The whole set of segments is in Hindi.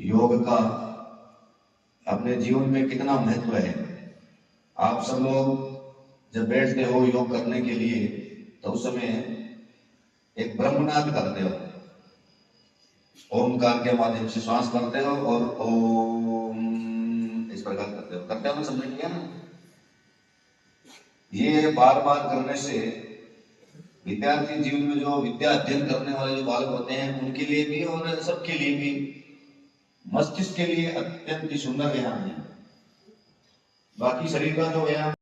योग का अपने जीवन में कितना महत्व है। आप सब लोग जब बैठते हो योग करने के लिए तो उस समय एक ब्रह्मनाद करते हो, ओमकार के माध्यम से श्वास करते हो और ओम इस प्रकार करते हो ना, समझ लिया ना। ये बार बार करने से विद्यार्थी जीवन में जो विद्या अध्ययन करने वाले जो बालक होते हैं उनके लिए भी और सबके लिए भी मस्तिष्क के लिए अत्यंत ही सुंदर व्यायाम है। बाकी शरीर का जो व्यायाम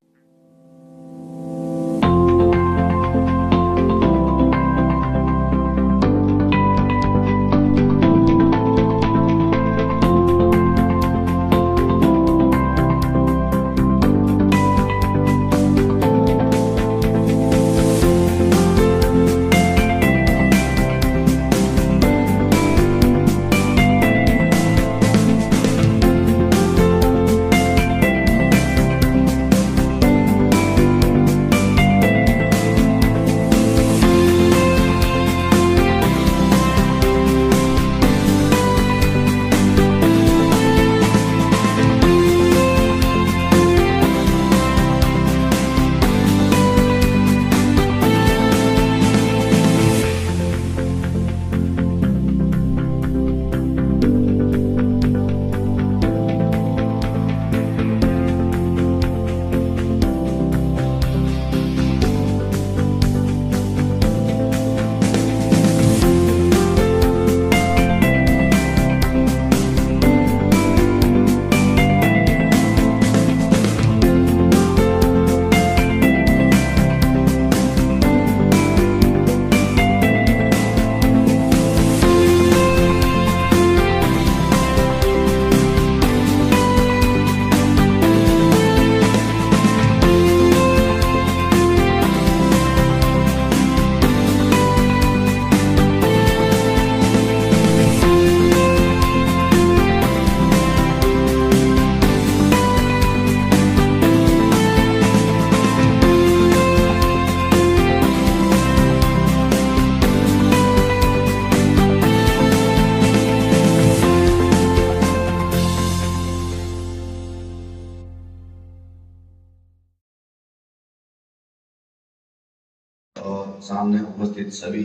और सामने उपस्थित सभी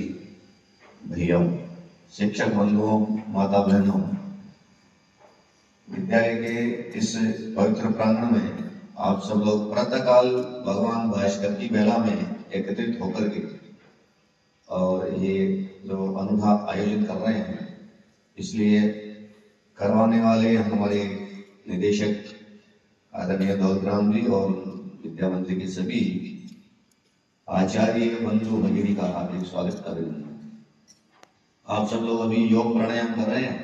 भैया, शिक्षक बंधुओं, माता बहनों, विद्यालय के इस पवित्र प्रांगण में आप सब लोग प्रातःकाल भगवान भास्कर की बेला में एकत्रित होकर के और ये जो अनुभव आयोजित कर रहे हैं, इसलिए करवाने वाले हमारे निदेशक आदरणीय दौलतराम जी और विद्या मंत्री के सभी आचार्य बंधु भगिनी का हार्दिक स्वागत कर रहे हैं। आप सब लोग अभी योग प्राणायाम कर रहे हैं।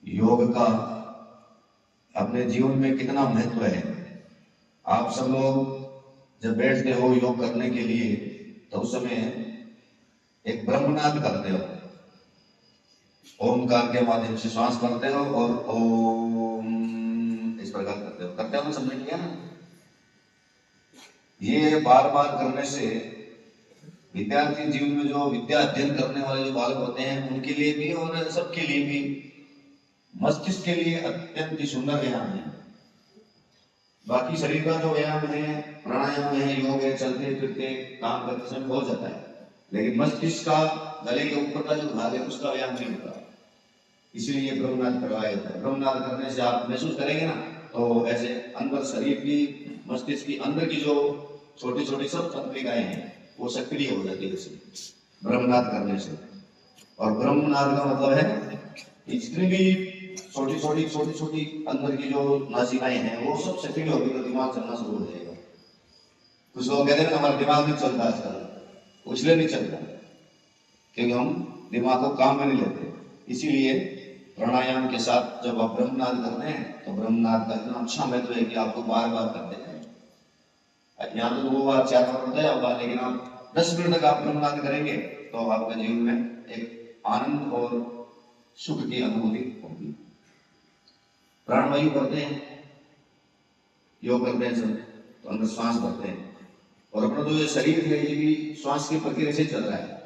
योग का अपने जीवन में कितना महत्व है। आप सब लोग जब बैठते हो योग करने के लिए तो उस समय एक ब्रह्मनाद करते हो, ओमकार के माध्यम से श्वास करते हो और ओम इस प्रकार करते हो ना, समझ लिया ना। ये बार बार करने से विद्यार्थी जीवन में जो विद्या अध्ययन करने वाले जो बालक होते हैं उनके लिए भी और सबके लिए भी मस्तिष्क के लिए अत्यंत ही सुंदर व्यायाम है। बाकी शरीर का जो व्यायाम है, प्राणायाम है, योग है, चलते फिरते काम करते समय हो जाता है, लेकिन मस्तिष्क का गले के ऊपर का जो भाग है उसका व्यायाम नहीं होता। इसलिए ब्रह्मनाद करवाया जाता है। ब्रह्मनाद करने से आप महसूस करेंगे ना तो ऐसे अंदर शरीर की, मस्तिष्क की अंदर की जो छोटी छोटी सब तंत्रिकाएं हैं वो सक्रिय हो जाती है ब्रह्मनाद करने से। और ब्रह्मनाद का मतलब है कि जितनी भी छोटी छोटी अंदर की जो नासिकाएं हैं वो सब सक्रिय होगी तो दिमाग चलना शुरू हो जाएगा। कुछ लोग कहते हैं हमारा दिमाग नहीं चलता आजकल, इसलिए नहीं चलता क्योंकि हम दिमाग को काम में नहीं लेते। इसीलिए प्राणायाम के साथ जब आप ब्रह्मनाद करते हैं तो ब्रह्मनाद का इतना अच्छा महत्व है कि आपको बार बार करते हैं। यहाँ तो 2 बार 4 बार होता है, लेकिन आप 10 मिनट तक आप ब्रह्मनाद करेंगे तो आपके जीवन में एक आनंद और सुख की अनुभूति होगी। प्राणवायु करते हैं, योग करते हैं सब तो अंदर श्वास भरते हैं और अपना जो ये शरीर है ये भी श्वास की प्रक्रिया से चल रहा है।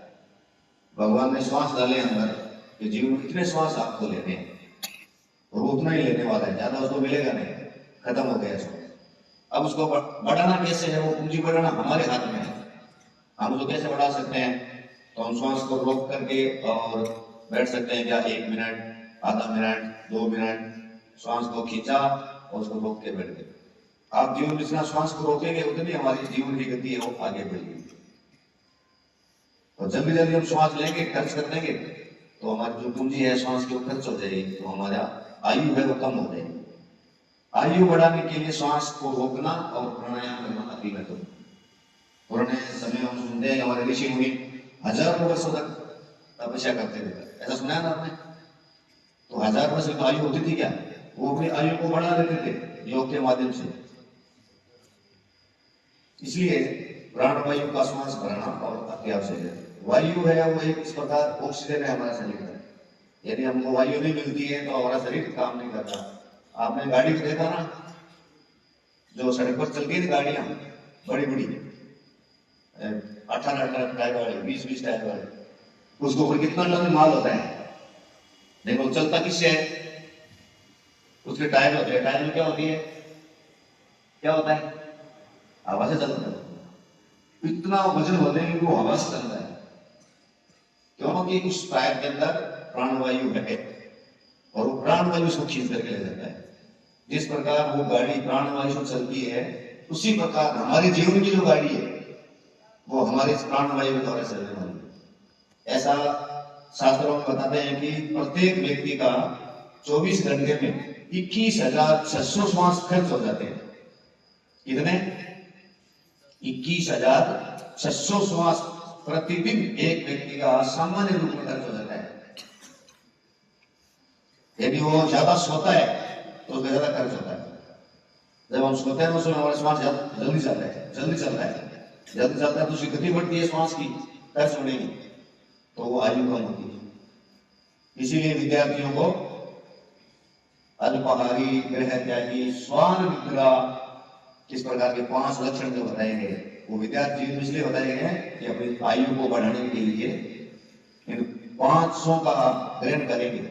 भगवान ने श्वास डाले अंदर कि जीवन में इतने श्वास आपको लेने हैं और वो उतना ही लेने वाला है, ज्यादा उसको मिलेगा नहीं, खत्म हो गया श्वास। अब उसको बढ़ाना कैसे है, वो पूंजी बढ़ाना हमारे हाथ में है। हम उसको कैसे बढ़ा सकते हैं? तो हम श्वास को रोक करके और बैठ सकते हैं क्या 1 मिनट, आधा मिनट, 2 मिनट, श्वास को खींचा और उसको रोक के बैठ गए। आप जीवन में जितना श्वास को रोकेंगे उतनी हमारी जीवन की गति है वो आगे बढ़ेगी। और जल्दी जल्दी हम श्वास लेंगे, खर्च कर देंगे, तो हमारी जो पूंजी है श्वास की वो खर्च हो जाएगी, तो हमारा आयु है वो कम हो जाएगी। आयु बढ़ाने के लिए श्वास को रोकना और प्राणायाम करना अति महत्वपूर्ण। पुराने समय में हम सुनते हैं हमारे ऋषि मुनि हजारों वर्षों तक तपस्या करते थे, ऐसा सुना है ना आपने? तो 1000 वर्ष की आयु होती थी क्या? वो अपनी आयु को बढ़ा देते थे योग के माध्यम से। इसलिए प्राणवायु का श्वास भरना और अति आवश्यक है। वायु है वो एक इस प्रकार ऑक्सीजन है हमारा शरीर में। यदि हमको वायु नहीं मिलती है तो हमारा शरीर काम नहीं करता। आपने गाड़ी को देखा ना, जो सड़क पर चलती है गाड़ियां बड़ी बड़ी 18 टायर वाली, 20 टायर वाली, उसके ऊपर कितना टन माल होता है। देखो चलता किससे है? उसके टायर होते हैं। टायर में क्या होती है? क्या होता है? हवा से चलता है। इतना वजन होने की वो हवा से चलता है, क्योंकि उस टायर के अंदर प्राणवायु है और वो प्राणवायु उसको खींच करके ले जाता है। जिस प्रकार वो गाड़ी प्राणवायु से चलती है, उसी प्रकार हमारे जीवन की जो गाड़ी है वो हमारे प्राणवायु के द्वारा चलने वाली है। ऐसा शास्त्रों में बताते हैं कि प्रत्येक व्यक्ति का 24 घंटे में 21,600 श्वास खर्च हो जाते हैं। कितने? 21,600 श्वास प्रतिदिन एक व्यक्ति का सामान्य रूप में खर्च हो जाता है। यदि वो ज्यादा सोता है तो उसका ज्यादा खर्च होता है। जब हम सोते हैं उसमें हमारा श्वास जल्दी चलता है, जल्दी चलता है तो उसकी गति बढ़ती है श्वास की, खर्च होने की, तो वो आयु कम होती है। इसीलिए विद्यार्थियों को अल्पाहारी, गृह त्यागी, स्वान निद्रा, किस प्रकार के 5 लक्षण जो बताए गए वो विद्यार्थी जीवन इसलिए बताए गए हैं कि अपनी आयु को बढ़ाने के लिए इन 500 का आप ग्रहण करेंगे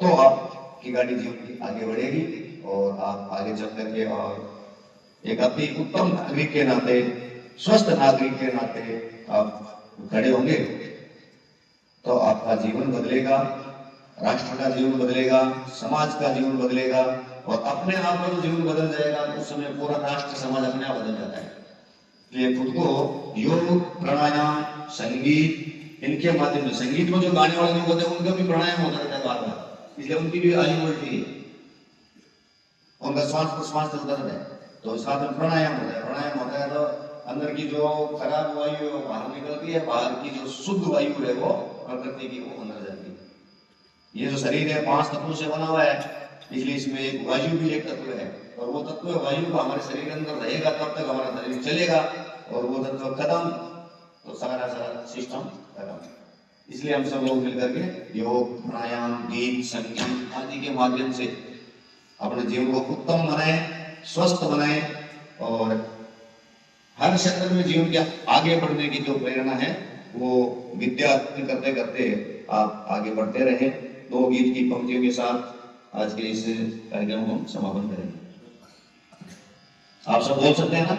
तो आपकी गाड़ी जीवन की आगे बढ़ेगी और आप आगे चल करके और एक अति उत्तम नागरिक के नाते, स्वस्थ नागरिक के नाते आप खड़े होंगे तो आपका जीवन बदलेगा, राष्ट्र का जीवन बदलेगा, समाज का जीवन बदलेगा और अपने आप का जीवन बदल जाएगा तो उस समय पूरा राष्ट्र समाज अपने आप बदल जाता है। इसलिए खुद को योग, प्राणायाम, संगीत, इनके माध्यम से, संगीत में जो गाने वाले लोग होते हैं उनका भी प्राणायाम होता रहता है बार बार, इसलिए उनकी भी आयु बढ़ती है, उनका श्वास प्रश्वास चलता रहता है, तो साथ में प्राणायाम होता है। प्राणायाम होता है तो अंदर की जो खराब वायु है वो बाहर निकलती है, बाहर की जो शुद्ध वायु है वो प्रकृति की वो अंदर जाती है। ये जो शरीर है 5 तत्वों से बना हुआ है, इसलिए इसमें एक वायु भी एक तत्व है और वो तत्व वायु का हमारे शरीर के अंदर रहेगा तब तक हमारा शरीर चलेगा और वो तत्व खत्म तो सारा सिस्टम खत्म। इसलिए हम सब लोग मिलकर के योग, प्राणायाम, गीत, संगीत आदि के माध्यम से अपने जीवन को उत्तम बनाए, स्वस्थ बनाए और हर क्षेत्र में जीवन के आगे बढ़ने की जो प्रेरणा है वो विद्या करते करते आप आगे बढ़ते रहे। 2 गीत की पंक्तियों के साथ आज के इस कार्यक्रम को समापन करेंगे। आप सब बोल सकते हैं ना?